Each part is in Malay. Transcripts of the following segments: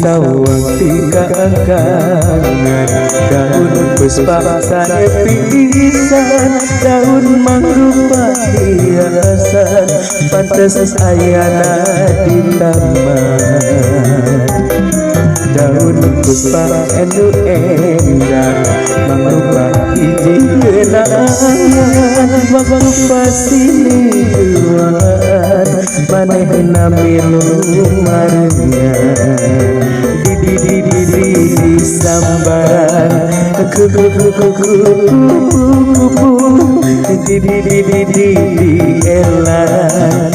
sawang tiga angkangan, daun puspa saya pisan, daun mangrupa hiasan, pantas ayana di taman. Daun puspa enu endah, mangrupa hiji kenangan, mangrupa siniwan, manehna milu marnya. Di sambaran di elan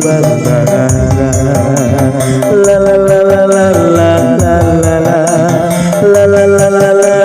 bambara la la la la la la la la la la la la la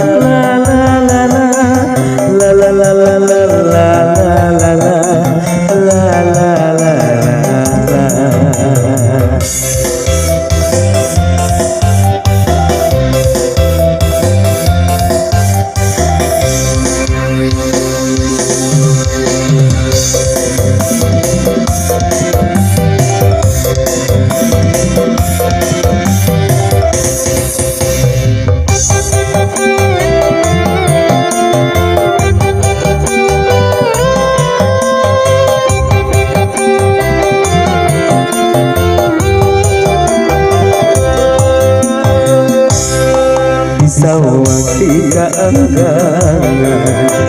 sawang tiga angkangan,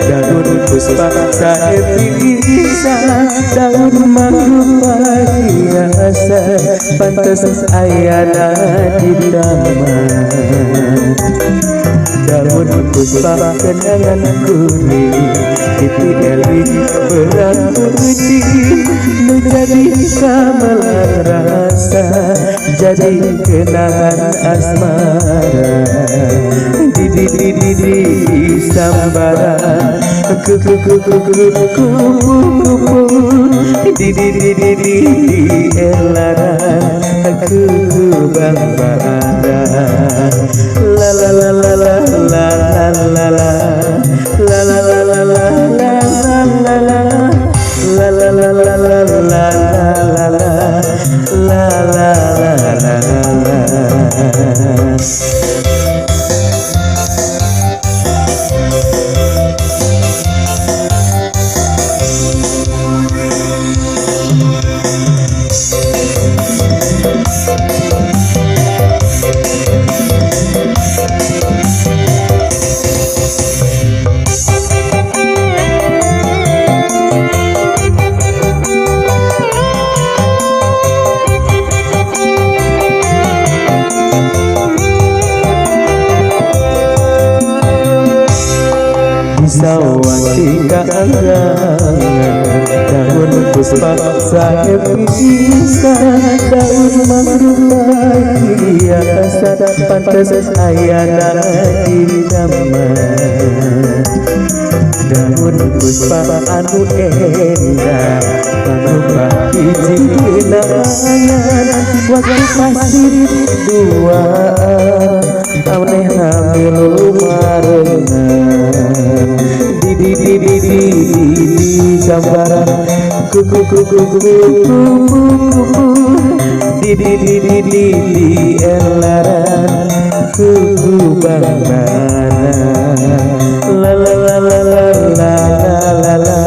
daun puspa saya pisan, daun mangrupa hiasan, pantas ayana di taman. Daun puspa kenangan kuning, titi eli berat putih, nu jadi kamalan rasa, jadi kenangan asmara. Di sambaran di elaran bambara la la la la la la la la la la la la la la la la la sawang tiga angkangan, daun puspa saya pisan, daun mangrupa hiasan, pantas ayana di taman. Daun puspa anu endah, mangrupa hiji kenangan, waktu pasir duaan, manehna milu marengan. Di sambaran di elaran bambara la la la la la la la la